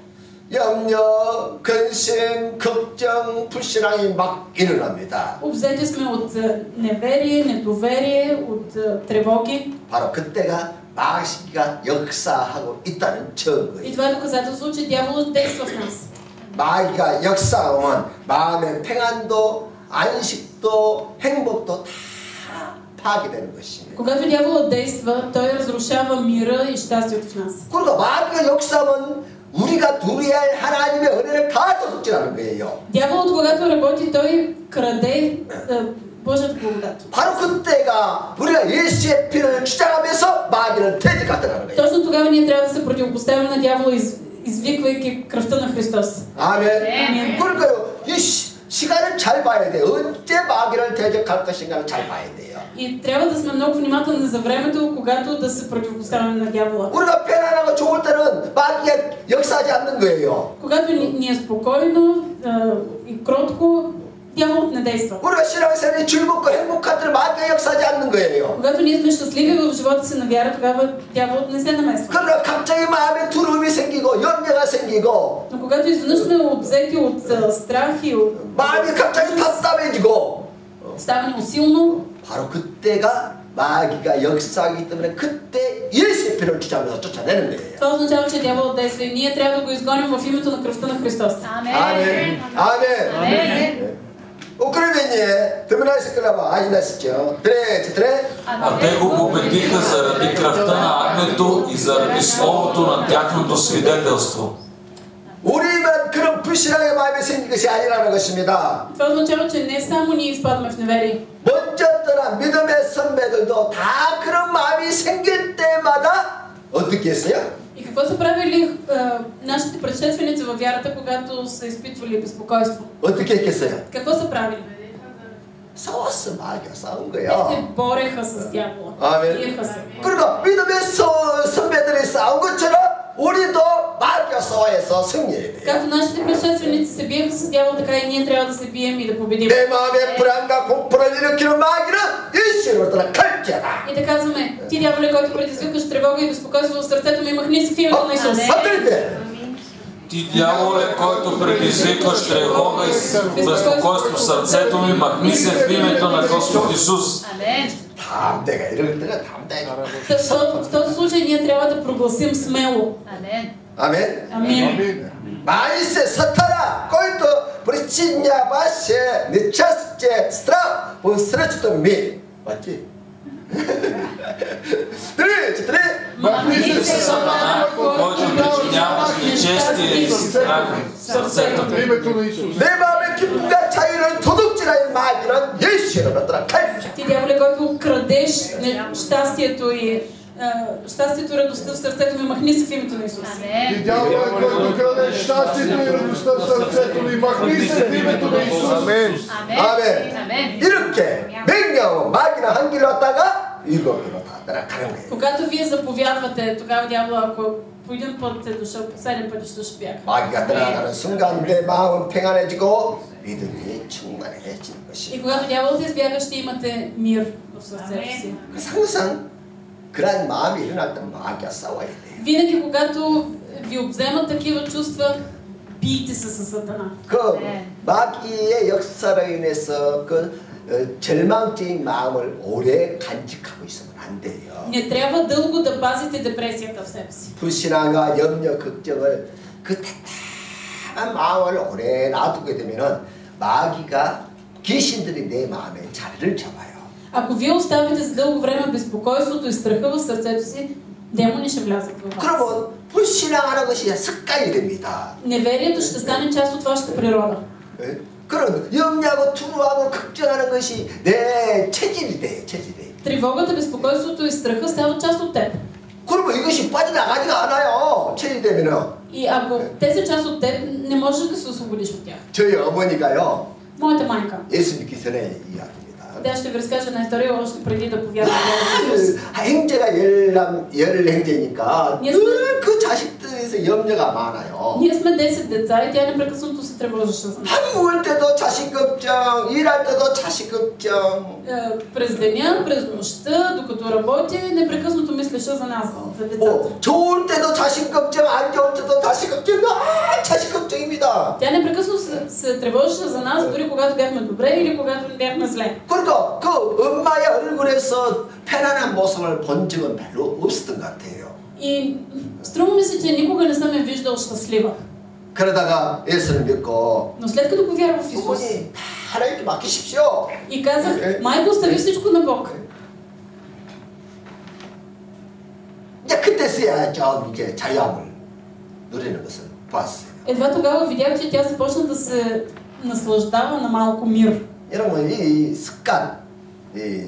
[SPEAKER 2] 염려, 근심, 걱정, 불신앙이 막 일어납니다.
[SPEAKER 1] Обзети сме от неверие, недоверие, от тревоги.
[SPEAKER 2] 바로 그때가 마귀가 역사하고 있다는 증거예요.
[SPEAKER 1] И това е доказателство, че дяволът действа в нас.
[SPEAKER 2] 마귀가 역사하면 마음의 평안도, 안식도, 행복도 다 파괴되는 것입니다.
[SPEAKER 1] Когато дяволът действа, той разрушава мира и щастието в нас.
[SPEAKER 2] 그러니까 마귀가 역사하면 우리가 누려야 할 하나님의 은혜를 다 도둑질하는 거예요.
[SPEAKER 1] Дяволът, когато работи, той краде Божията благодат.
[SPEAKER 2] 바로 그때가 우리가 예수의 피를 주장하면서 마귀를 대적하더라는 거예요.
[SPEAKER 1] Точно тогава ние трябва да се противопоставим на дявола, извиквайки кръвта на Христос.
[SPEAKER 2] 아멘. 그러니까요, 이 시간을 잘 봐야 돼요. 언제 마귀를 대적할 것인가를 잘 봐야 돼요.
[SPEAKER 1] И трябва да сме много внимателни за времето, когато да се противопоставяме на дявола.
[SPEAKER 2] 우리가 편안하고 좋을 때는 마귀가 역사하지 않는 거예요.
[SPEAKER 1] Когато ни е спокойно и кротко, дяволът не действа.
[SPEAKER 2] 우리가 신앙생활이 즐겁고 행복할 때는 마귀가 역사하지 않는 거예요.
[SPEAKER 1] Когато ние сме щастливи в живота си на вяра, тогава дяволът не се намесва.
[SPEAKER 2] 그러나 갑자기 마음에 두려움이 생기고 염려가 생기고
[SPEAKER 1] Но когато изведнъж сме обзети от страх и от
[SPEAKER 2] 마음이 갑자기 답답해지고
[SPEAKER 1] става ни усилно,
[SPEAKER 2] 바로 그때가 마귀가 역사하기 때문에 그때 예수의 피를 주장하면서 쫓아내는 거예요.
[SPEAKER 1] това означава, че дяволът действа и ние трябва да го изгоним в името на кръвта на Христос.
[SPEAKER 2] 아멘. 아멘. Украине, терминайся клава, айнасичо. Тре.
[SPEAKER 6] А те го победиха заради кръвта на агнето и заради словото на тяхното свидетелство.
[SPEAKER 2] 우리만 그런 불신앙의 마음이 생긴 것이 아니라는 것입니다.
[SPEAKER 1] Това означава, че не само ние изпадаме в неверие.
[SPEAKER 2] 먼저 떠난 믿음의 선배들도 다 그런 마음이 생길 때마다 어떻게 했어요?
[SPEAKER 1] И какво са правили нашите предшественици във вярата, когато са изпитвали безпокойство?
[SPEAKER 2] 어떻게 했겠어요?
[SPEAKER 1] Какво са правили?
[SPEAKER 2] 싸웠어, 마귀가 싸운
[SPEAKER 1] Те
[SPEAKER 2] 거야.
[SPEAKER 1] се бореха с дявола.
[SPEAKER 2] 아멘.
[SPEAKER 1] Биеха се.
[SPEAKER 2] 그러니까 믿음의 선배들이 싸운 것처럼 우리도 마귀와 싸워서 승리해야 돼요.
[SPEAKER 1] Както нашите предшественици се биеха с дявола, така и ние трябва да се бием и да победим.
[SPEAKER 2] 내 마음의 불안과 공포를 일으키는 마귀는 일시로 떠나갈지어다.
[SPEAKER 1] И да казваме, ти дяволе, който предизвикаш тревога и безпокойство в сърцето ми, махни се в името на Исус.
[SPEAKER 6] Ти дяволе, който предизвикваш тревога и безпокойство в сърцето ми, махни се в името на Господ Исус.
[SPEAKER 2] 다음 내가 이럴 때는 다음 때.
[SPEAKER 1] В този случай ние трябва да прогласим смело.
[SPEAKER 2] 아멘.
[SPEAKER 1] Амин.
[SPEAKER 2] 마이세 사타라 който причиняваше нечестие страх по срещу ми. 맞지? Три.
[SPEAKER 6] Махни се, Сатана, който причиняваш нечестие и страх в сърцето ми.
[SPEAKER 2] 내 마음의 기쁨과 자유를 도둑질하는 마귀는 예수로 떠나갈지어다.
[SPEAKER 1] Ти дяволе, който крадеш щастието и радостта в сърцето ми, махни се в името на Исус.
[SPEAKER 3] И дяволът, който краде щастието и радостта в сърцето ми, махни се в името на Исус.
[SPEAKER 2] 아멘. 이렇게 맹령은 마귀는 한 길로 왔다가 일곱 길로 다 떠나가는 거예요.
[SPEAKER 1] Когато вие заповядвате, тогава дявола, ако по един път е дошъл, по 7 пъти ще бяга.
[SPEAKER 2] 마귀가 떠나가는 순간 내 마음은 평안해지고 믿음이 충만해지는
[SPEAKER 1] И
[SPEAKER 2] 것이.
[SPEAKER 1] когато дяволът избяга, ще имате мир в сърцето си.
[SPEAKER 2] 항상 그런 마음이 일어날 때 마귀와 싸워야 돼요.
[SPEAKER 1] Винаги, когато ви обземат такива чувства, бийте се със Сатана.
[SPEAKER 2] 그 마귀의 역사로 인해서 그 절망적인 마음을 오래 간직하고 있으면 안 돼요.
[SPEAKER 1] Не трябва дълго да пазите депресията в себе си.
[SPEAKER 2] 불신앙과 염려, 걱정을 그 답답한 마음을 오래 놔두게 되면은 마귀가 귀신들이 내 마음에 자리를 잡아요.
[SPEAKER 1] Ако вие оставите за дълго време безпокойството и страха в сърцето си, демони ще влязат в вас.
[SPEAKER 2] 그러면 불신앙하는 것이 습관이 됩니다.
[SPEAKER 1] Неверието ще стане част от вашата природа.
[SPEAKER 2] 그런 염려하고 두려워하고 걱정하는 것이 내 체질이 돼요. 체질이.
[SPEAKER 1] Тревогата, безпокойството и страха стават част от теб.
[SPEAKER 2] 그러면 이것이 빠져나가지가 않아요. 체질이 되면은.
[SPEAKER 1] И ако те са част от теб, не можеш да се освободиш от тях.
[SPEAKER 2] 저희 어머니가요.
[SPEAKER 1] Моята майка.
[SPEAKER 2] 예수 믿기 전에 이야기입니다.
[SPEAKER 1] Тя ще ви разкаже една история още преди да повярва в Исус.
[SPEAKER 2] 행제가 열행제니까 늘 그 자식들에서 염려가 많아요.
[SPEAKER 1] Ние сме 10 деца и тя непрекъснато се тревожеше за нас.
[SPEAKER 2] 밥 먹을 때도 자식 걱정, 일할 때도 자식 걱정.
[SPEAKER 1] През деня, през нощта, докато работи, непрекъснато мислеше за нас, за децата.
[SPEAKER 2] 좋을 때도 자식 걱정, 안 좋을 때도 자식 걱정. 자식 걱정입니다.
[SPEAKER 1] Тя непрекъснато се тревожеше за нас, дори когато бяхме добре или когато бяхме зле.
[SPEAKER 2] 그러니까 그 엄마의 얼굴에서 편안한 모습을 본 적은 별로 없었던 것 같아요.
[SPEAKER 1] И струва ми се, че никога не съм я виждал щастлива.
[SPEAKER 2] 그러다가 예수를 믿고
[SPEAKER 1] Но след като повярва в Исус
[SPEAKER 2] 어머니 다 하나님께 맡기십시오.
[SPEAKER 1] и казах, майко, остави всичко на Бог.
[SPEAKER 2] 이제 그때서야 좀 이제 자유함을 누리는 것을 보았어요.
[SPEAKER 1] Едва тогава видях, че тя започна да се наслаждава на малко мир.
[SPEAKER 2] 여러분 이 습관, 이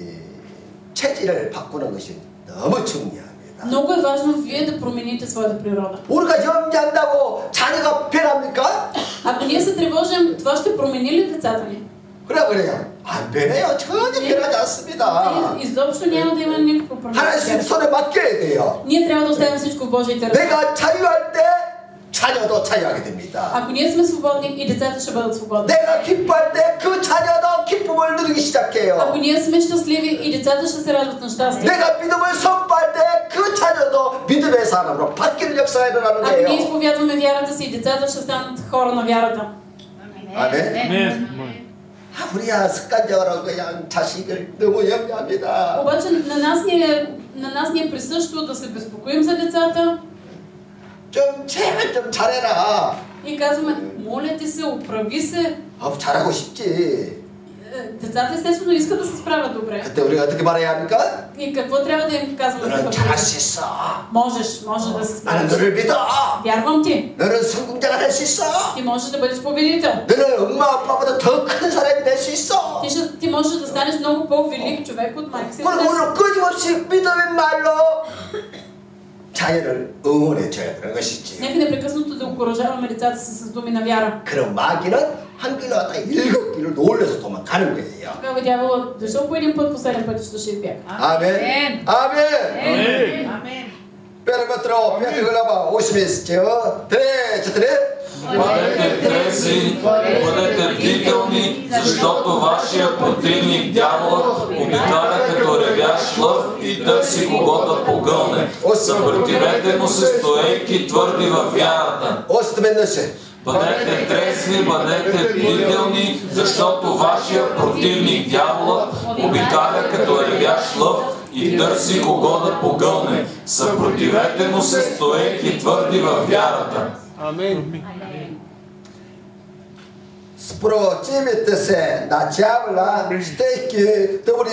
[SPEAKER 2] 체질을 바꾸는 것이 너무 중요합니다.
[SPEAKER 1] Много е важно вие да промените своята природа.
[SPEAKER 2] 우리가 염려한다고 자녀가 변합니까?
[SPEAKER 1] Ако ние се тревожим, това ще промени ли децата ни?
[SPEAKER 2] 그래요. 안 변해요. 전혀 변하지 않습니다.
[SPEAKER 1] Изобщо няма да има никакво промяна.
[SPEAKER 2] 하나님 손에 맡겨야 돼요.
[SPEAKER 1] Ние трябва да оставим всичко в Божиите ръце.
[SPEAKER 2] 내가 자유할 때 자녀도 자유하게 됩니다.
[SPEAKER 1] Ако ние сме свободни, и децата ще бъдат свободни.
[SPEAKER 2] 내가 기뻐할 때 그 자녀도 기쁨을 누리기 시작해요.
[SPEAKER 1] Ако ние сме щастливи, и децата ще се радват на щастие.
[SPEAKER 2] 내가 믿음을 선포할 때 그 자녀도 믿음의 사람으로 바뀌는 역사가 일어나는
[SPEAKER 1] Ако ние
[SPEAKER 2] 거예요.
[SPEAKER 1] изповядваме вярата си, децата ще станат хора на вярата.
[SPEAKER 2] 아멘. 우리야 습관적으로 그냥 자식을 너무 염려합니다.
[SPEAKER 1] Обаче на нас ни е присъщо да се безпокоим за децата
[SPEAKER 2] 좀 제발 좀 잘해라.
[SPEAKER 1] и казваме, моля ти се, оправи се.
[SPEAKER 2] 잘하고 싶지.
[SPEAKER 1] Децата естествено искат да се справят добре.
[SPEAKER 2] 그때 우리가 어떻게 말해야 합니까?
[SPEAKER 1] И какво трябва да им казваме?
[SPEAKER 2] 너는 잘할 수 있어.
[SPEAKER 1] Може да се
[SPEAKER 2] 나는
[SPEAKER 1] справиш.
[SPEAKER 2] 너를 믿어.
[SPEAKER 1] Вярвам ти.
[SPEAKER 2] 너는 성공자가 될 수 있어.
[SPEAKER 1] Ти можеш да бъдеш победител.
[SPEAKER 2] 너는 엄마 아빠보다 더 큰 사람이 될 수 있어.
[SPEAKER 1] Ти можеш да станеш много по-велик човек от майка си.
[SPEAKER 2] 그럼 우리는 끊임없이 믿음의 말로 자녀를 응원해 줘야 되는 것이지.
[SPEAKER 1] Нека непрекъснато да окуражаваме децата си с думи на вяра.
[SPEAKER 2] 그럼 마귀는 한 길로 왔다 7길로 놀려서 도망가는 거예요.
[SPEAKER 1] Тогава дяволът дошъл по един път, по 7 пъти ще избяга.
[SPEAKER 2] 아멘. 아멘. Първо Петро 5 глава 8 стих. 3-4.
[SPEAKER 6] Бъдете трезви, бъдете бдителни, защото вашия противник дяволът обикаля като ревящ лъв и търси кого да погълне. Съпротивете му се, стоейки твърди във вярата. Бъдете трезви, бъдете бдителни, защото вашия противник дяволът обикаля като ревящ лъв и търси кого да погълне. Съпротивете му се, стоейки твърди във вярата.
[SPEAKER 5] Амин.
[SPEAKER 2] Спротивите се на дявола, щейки добри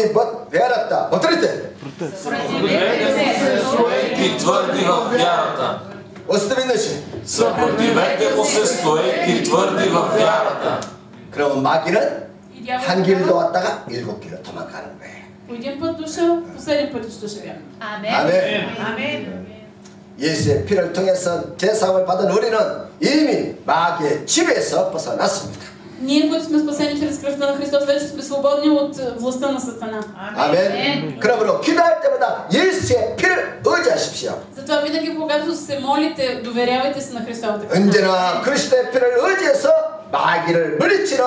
[SPEAKER 2] вярата. Повторите.
[SPEAKER 6] Съпротивете се, стоейки твърди във вярата. Съпротивете му се, стоейки твърди във вярата.
[SPEAKER 2] 그럼 마귀는 한 길로 왔다가 7길로 도망가는 거예요.
[SPEAKER 1] По един път дошъл, по 7 пъти ще бяга.
[SPEAKER 2] 아멘. 예수의 피를 통해서 제사함을 받은 우리는 이미 마귀의 집에서 벗어났습니다.
[SPEAKER 1] Ние, които сме спасени чрез кръвта на Христос, вече сме свободни от властта на Сатана.
[SPEAKER 2] 아멘. 그러므로 기도할 때마다 예수의 피를 의지하십시오.
[SPEAKER 1] Затова винаги, когато се молите, доверявайте се на Христовата кръв.
[SPEAKER 2] 언제나 그리스도의 피를 의지해서 마귀를 물리치는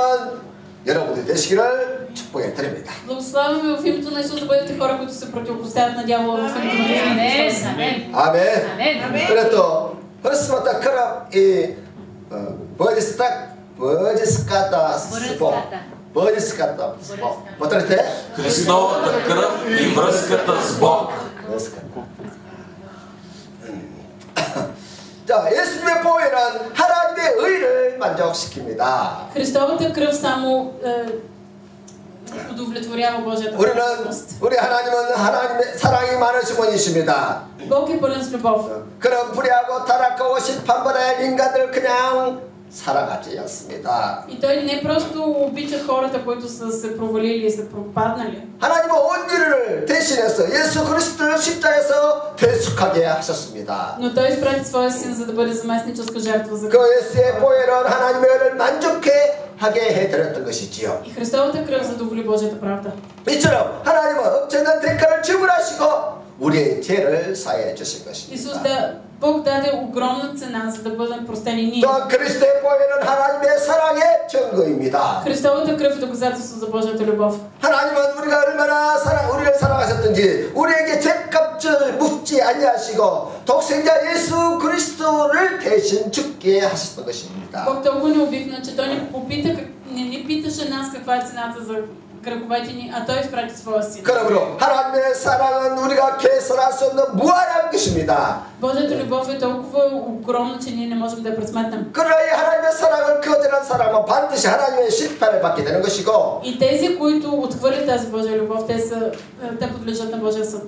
[SPEAKER 2] 여러분들이 되시기를 축복해 드립니다.
[SPEAKER 1] Благославяме в името на Исус да бъдете хора, които се противопоставят на дявола в името на Христос.
[SPEAKER 2] 아멘. 그래도 벌써부터 그럼 이 버지스카다 스포. Повторете.
[SPEAKER 6] Христовата кръв и връзката с Бог.
[SPEAKER 2] 자, 예수님의 보혈은 하나님의 의를 만족시킵니다.
[SPEAKER 1] Христовата кръв само удовлетворява Божията милост.
[SPEAKER 2] 우리 하나님은 하나님의 사랑이 많으신 분이십니다.
[SPEAKER 1] Бог е пълен с любов.
[SPEAKER 2] 그런 불의하고 타락하고 심판받아야 할 인간들 그냥 살아가지 않습니다.
[SPEAKER 1] И той не просто обича хората, които са се провалили и са пропаднали.
[SPEAKER 2] 하나님은 온 인류를 대신해서 예수 그리스도를 십자가에서 대속하게 하셨습니다.
[SPEAKER 1] Но той изпрати своя син, за да бъде заместническа жертва за
[SPEAKER 2] 그 예수의 보혈은 하나님의 의를 만족해 하게 해드렸던 것이지요.
[SPEAKER 1] И Христовата кръв задоволи Божията правда.
[SPEAKER 2] 이처럼 하나님은 엄청난 대가를 지불하시고 우리의 죄를 사해 주신 것입니다.
[SPEAKER 1] Бог даде огромна цена, за да бъдем простени ние.
[SPEAKER 2] 또한 그리스도의 보혈은 하나님의 사랑의 증거입니다.
[SPEAKER 1] Христовата кръв е доказателство за Божията любов.
[SPEAKER 2] 하나님은 우리가 얼마나 우리를 사랑하셨든지 우리에게 죄값을 묻지 아니하시고 독생자 예수 그리스도를 대신 죽게 하셨던 것입니다.
[SPEAKER 1] Бог толкова ни обикна, че той не ни питаше нас каква е цената за греховете ни, а той изпрати своя син.
[SPEAKER 2] 그러므로 하나님의 사랑은 우리가 계산할 수 없는 무한한 것입니다.
[SPEAKER 1] Божията любов е толкова огромна, че ние не можем да я пресметнем.
[SPEAKER 2] 그러나 이 하나님의 사랑을 거절한 사람은 반드시 하나님의 심판을 받게 되는 것이고
[SPEAKER 1] И тези, които отхвърлят тази Божия любов, те подлежат на Божия съд.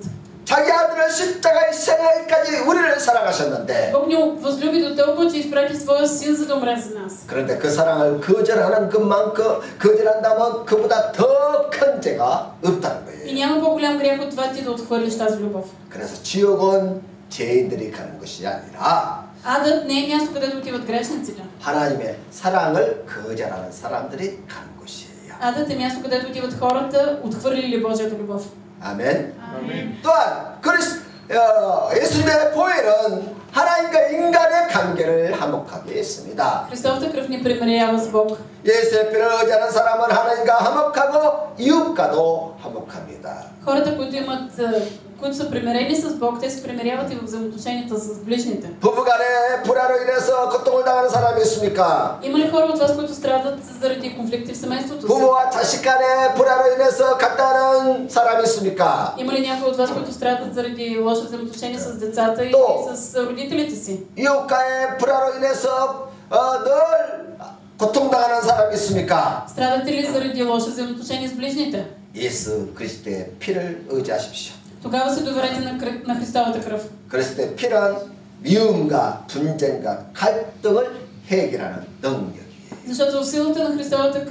[SPEAKER 2] 자기 아들을 십자가에 희생하기까지 우리를 사랑하셨는데
[SPEAKER 1] Бог ни възлюби до толкова, че изпрати своя син, за да умре за нас.
[SPEAKER 2] 그런데 그 사랑을 거절하는 그만큼 거절한다면 그보다 더 큰 죄가 없다는
[SPEAKER 1] И
[SPEAKER 2] 거예요.
[SPEAKER 1] няма по-голям грях от това ти да отхвърлиш тази любов.
[SPEAKER 2] 그래서 지옥은 죄인들이 가는 것이 아니라
[SPEAKER 1] Адът не е място, където отиват грешниците.
[SPEAKER 2] 하나님의 사랑을 거절하는 사람들이 가는 곳이에요.
[SPEAKER 1] Адът е място, където отиват хората, отхвърлили Божията любов.
[SPEAKER 2] 아멘. 또한 예수님의 보혈은 하나님과 인간의 관계를 화목하게 했습니다.
[SPEAKER 1] Христовата кръв ни примирява с Бог.
[SPEAKER 2] 예수의 피를 의지하는 사람은 하나님과 화목하고 이웃과도 화목합니다.
[SPEAKER 1] Хората, които са примирени с Бог, те се примиряват и в взаимоотношенията с ближните.
[SPEAKER 2] 부부간에 불화로 인해서 고통을 당하는 사람이 있습니까?
[SPEAKER 1] Има ли хора от вас, които страдат заради конфликти в семейството си?
[SPEAKER 2] 부모와 자식 간에 불화로 인해서 갈등하는 사람이 있습니까?
[SPEAKER 1] Има ли някой от вас, които страдат заради лоши взаимоотношения с децата и с родителите си?
[SPEAKER 2] 이웃과의 불화로 인해서 늘 고통당하는 사람이 있습니까?
[SPEAKER 1] Страдате ли заради лоши взаимоотношения с ближните?
[SPEAKER 2] 예수 그리스도의 피를 의지하십시오.
[SPEAKER 1] Тогава се доверете на Христовата кръв.
[SPEAKER 2] 그리스도의 피는 미움과 분쟁과 갈등을 해결하는 능력이에요.
[SPEAKER 1] Защото в силата на Христовата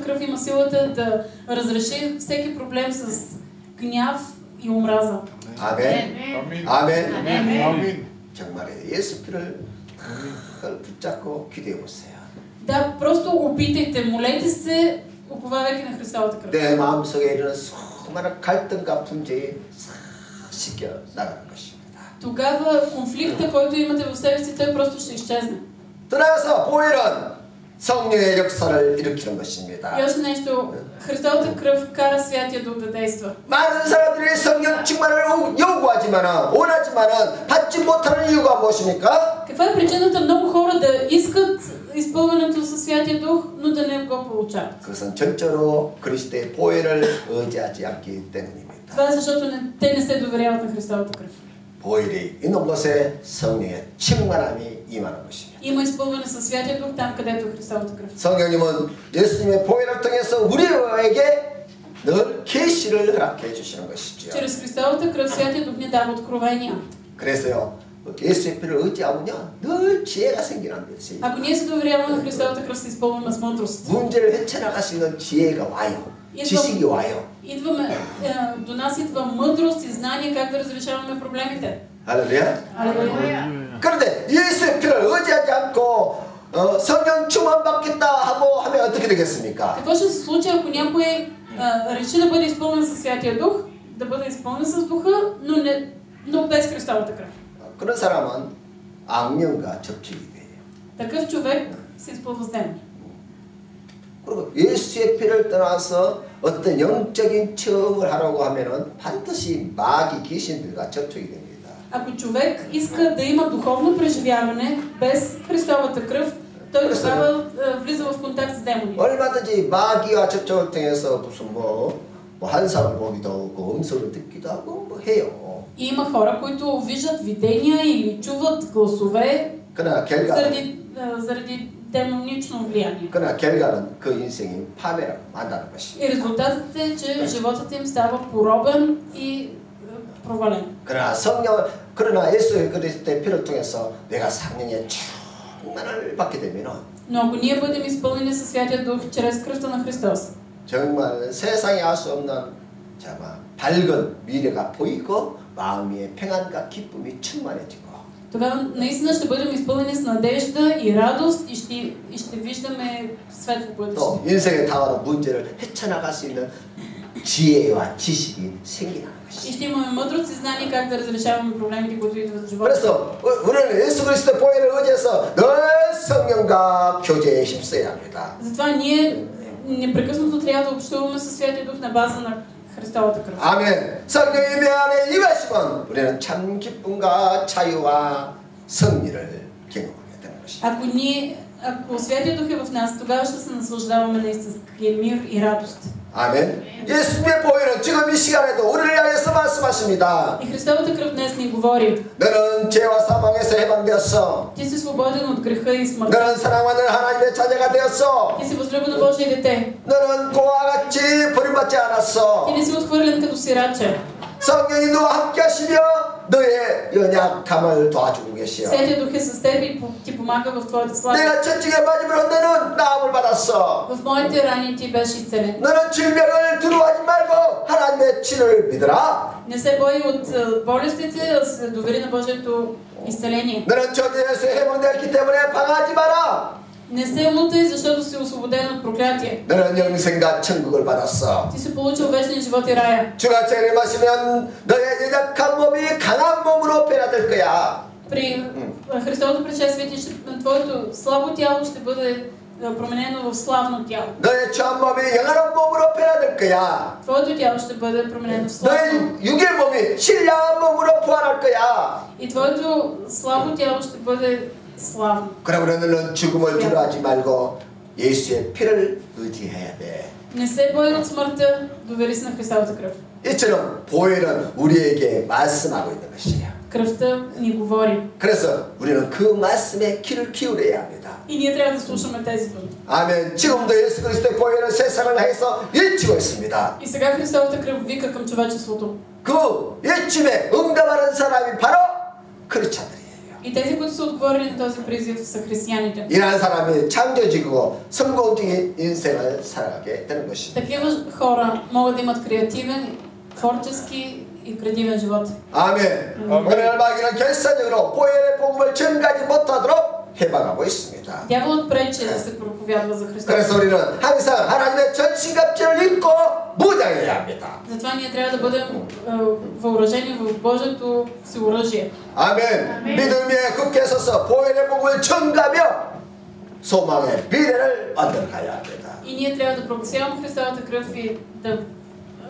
[SPEAKER 1] кръв има силата да разреши всеки проблем с гняв и омраза.
[SPEAKER 2] 아멘.
[SPEAKER 3] 아멘.
[SPEAKER 2] 아멘.
[SPEAKER 3] 아멘.
[SPEAKER 2] 정말에 예수 피를 붙잡고 기도해 보세요.
[SPEAKER 1] Да, просто опитайте, молете се, уповавайки на Христовата кръв.
[SPEAKER 2] 내 마음속에 이르는 수많은 갈등과 분쟁이 씻겨 나가는 것입니다.
[SPEAKER 1] Тогава конфликта, който имате в себе си, той просто ще изчезне.
[SPEAKER 2] 떠나서 보혈은 성령의 역사를 일으키는 것입니다.
[SPEAKER 1] И още нещо, Христовата кръв кара Святия Дух да действа.
[SPEAKER 2] 많은 사람들이 성령 충만을 요구하지만은 원하지만은 받지 못하는 이유가 무엇입니까?
[SPEAKER 1] Каква е причината много хора да искат изпълнението със Святия Дух, но да не го получават?
[SPEAKER 2] 그것은 절대로 그리스도의 보혈을 의지하지 않기 때문입니다.
[SPEAKER 1] Това е защото те не се доверяват на Христовата кръв.
[SPEAKER 2] 보혈이 있는 곳에 성령의 충만함이 임하는 것입니다.
[SPEAKER 1] Има изпълнение със Святия Дух там, където е Христовата кръв.
[SPEAKER 2] 성령님은 예수님의 보혈을 통해서 우리에게 늘 계시를 허락해 주시는 것이죠.
[SPEAKER 1] Чрез Христовата кръв Святия Дух ни дава откровения.
[SPEAKER 2] 그래서요. 예수의 피를 의지하면요. 늘 지혜가 생기는 것이.
[SPEAKER 1] Ако ние се доверяваме на Христовата кръв, се изпълваме с мъдрост.
[SPEAKER 2] 문제를 헤쳐나갈 수 있는 지혜가 와요. 지식이 와요.
[SPEAKER 1] До нас идва мъдрост и знание как да разрешаваме проблемите.
[SPEAKER 2] 할렐루야.
[SPEAKER 1] Алелуя.
[SPEAKER 2] 그런데 예수의 피를 의지하지 않고 성령 충만 받겠다 하고 하면 어떻게 되겠습니까?
[SPEAKER 1] Какво ще се случи, ако някой реши да бъде изпълнен със Святия Дух, да бъде изпълнен с Духа, но без Христовата кръв?
[SPEAKER 2] 그런 사람은 악령과 접촉이 돼요.
[SPEAKER 1] Такъв човек се изпълва с демони.
[SPEAKER 2] 그리고 예수의 피를 떠나서 어떤 영적인 체험을 하려고 하면은 반드시 마귀 귀신들과 접촉이 됩니다.
[SPEAKER 1] Ако човек иска да има духовно преживяване без Христовата кръв, той тогава влиза в контакт с демони.
[SPEAKER 2] 얼마든지 마귀와 접촉을 통해서 무슨 환상을 보기도 하고 음성을 듣기도 하고 해요.
[SPEAKER 1] И има хора, които виждат видения или чуват гласове
[SPEAKER 2] 그러나
[SPEAKER 1] заради демонично влияние.
[SPEAKER 2] 그러나 결과는 그 인생이 파멸을 만나는 것입니다.
[SPEAKER 1] И резултатът е, че животът им става поробен и провален.
[SPEAKER 2] 그러나 예수 그리스도의 피를 통해서 내가 성령의 충만을 받게 되면은
[SPEAKER 1] Но ако ние бъдем изпълнени със Святия Дух чрез кръвта на Христос,
[SPEAKER 2] 정말 세상에 알 수 없는 정말 밝은 미래가 보이고 마음의 평안과 기쁨이 충만해지고
[SPEAKER 1] тогава наистина ще бъдем изпълнени с надежда и радост и ще виждаме светло бъдеще.
[SPEAKER 2] 또 인생에 다가오는 문제를 헤쳐나갈 수 있는 지혜와 지식이 생기는 것이죠.
[SPEAKER 1] И ще имаме мъдрост и знание как да разрешаваме проблемите, които идват в живота.
[SPEAKER 2] 그래서 우리는 예수 그리스도의 보혈을 의지해서 늘 성령과 교제에 힘써야 합니다.
[SPEAKER 1] Затова ние непрекъснато трябва да общуваме със Святия Дух на база на Христовата кръв.
[SPEAKER 2] 아멘. 성령이 내 안에 임하시면 우리는 참 기쁨과 자유와 승리를 경험하게 되는 것입니다.
[SPEAKER 1] Ако Святия Дух е в нас, тогава ще се наслаждаваме на истинския мир и радост.
[SPEAKER 2] 아멘. 예수님의 보혈은 지금 이 시간에도 우리를 향해서 말씀하십니다.
[SPEAKER 1] И Христовата кръв днес ни говори.
[SPEAKER 2] 너는 죄와 사망에서 해방되었어.
[SPEAKER 1] Ти си свободен от греха и смъртта.
[SPEAKER 2] 너는 사랑하는 하나님의 자녀가 되었어.
[SPEAKER 1] Ти си възлюбено Божие дете.
[SPEAKER 2] 너는 고아와 같이 버림받지 않았어.
[SPEAKER 1] Ти не си отхвърлен като сираче.
[SPEAKER 2] 성령이 너와 함께 하시며 너의 연약함을 도와주고 계시오.
[SPEAKER 1] Светия Дух е с теб и ти помага в твоята слава.
[SPEAKER 2] 내가 채찍에 맞으므로 너는 나음을 받았어.
[SPEAKER 1] В моите рани ти беше изцелен.
[SPEAKER 2] 너는 질병을 두려워하지 말고 하나님의 치를 믿으라.
[SPEAKER 1] Не се бой от болестите, а се довери на Божието изцеление.
[SPEAKER 2] 너는 저주에서 해방되었기 때문에 방황하지 마라.
[SPEAKER 1] Не се мутай, защото си освободен от проклятие.
[SPEAKER 2] 너는 영생과 천국을 받았어.
[SPEAKER 1] Ти си получил вечния живот и рая.
[SPEAKER 2] 주가 재림하시면 너의 연약한 몸이 강한 몸으로 변화될 거야.
[SPEAKER 1] При Христовото пришествие твоето слабо тяло ще бъде променено в славно тяло.
[SPEAKER 2] 너의 추한 몸이 영원한 몸으로 변화될 거야.
[SPEAKER 1] Твоето тяло ще бъде променено в славно.
[SPEAKER 2] 너의 육의 몸이 신령한 몸으로 부활할 거야.
[SPEAKER 1] И твоето слабо тяло ще бъде славно.
[SPEAKER 2] 그러므로 너는 죽음을 두려워하지 말고 예수의 피를 의지해야 돼.
[SPEAKER 1] Не се бой от смъртта, довери се на Христовата кръв.
[SPEAKER 2] 이처럼 보혈은 우리에게 말씀하고 있는 것이야.
[SPEAKER 1] Кръвта ни говори.
[SPEAKER 2] 그래서 우리는 그 말씀에 귀를 기울여야 합니다.
[SPEAKER 1] И ние трябва да слушаме тези думи.
[SPEAKER 2] 아멘. 지금도 예수 그리스도의 보혈은 세상을 향해서 외치고 있습니다.
[SPEAKER 1] И сега Христовата кръв вика към човечеството.
[SPEAKER 2] 그 외침에 응답하는 사람이 바로 크리스찬들이에요.
[SPEAKER 1] И тези, които са отговорили на този призив, са християните.
[SPEAKER 2] 이러한 사람이 창조적이고 성공적인 인생을 살아가게 되는 것입니다.
[SPEAKER 1] Такива хора могат да имат креативен, творчески и градивен живот.
[SPEAKER 2] 아멘. 오늘 마귀는 결사적으로 보혈의 복음을 전가지 못하도록 해방하고 있습니다.
[SPEAKER 1] Дяволът пречи да се проповядва за Христос.
[SPEAKER 2] 그래서 우리는 항상 하나님의 전신갑주를 입고 무장해야 합니다.
[SPEAKER 1] Затова ние трябва да бъдем въоръжени в Божието всеоръжие.
[SPEAKER 2] 아멘. 믿음에 굳게 서서 보혈의 복음을 전가며 소망의 미래를 만들어가야 합니다.
[SPEAKER 1] И ние трябва да прогласяваме Христовата кръв и да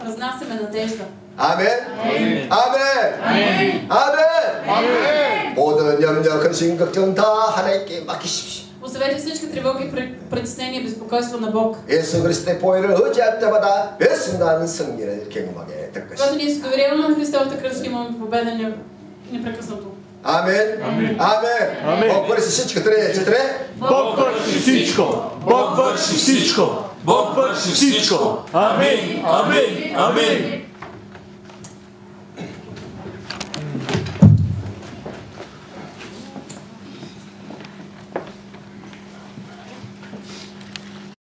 [SPEAKER 1] разнасяме надежда.
[SPEAKER 2] 아멘. 아멘. 아멘. 아멘. 모든 염려, 근심, 걱정 다 하나님께 맡기십시오.
[SPEAKER 1] Оставете всички тревоги, притеснения, безпокойство на Бог.
[SPEAKER 2] 예수 그리스도의 보혈을 의지할 때마다 매 순간 승리를 경험하게 될
[SPEAKER 1] Когато
[SPEAKER 2] 것입니다.
[SPEAKER 1] ние се доверяваме на Христовата кръв, ще имаме победа непрекъснато.
[SPEAKER 2] 아멘. 아멘. 복벌에서 всичките четири.
[SPEAKER 5] Бог върши всичко! Бог върши всичко! Бог върши всичко! Амин! Амин! Амин!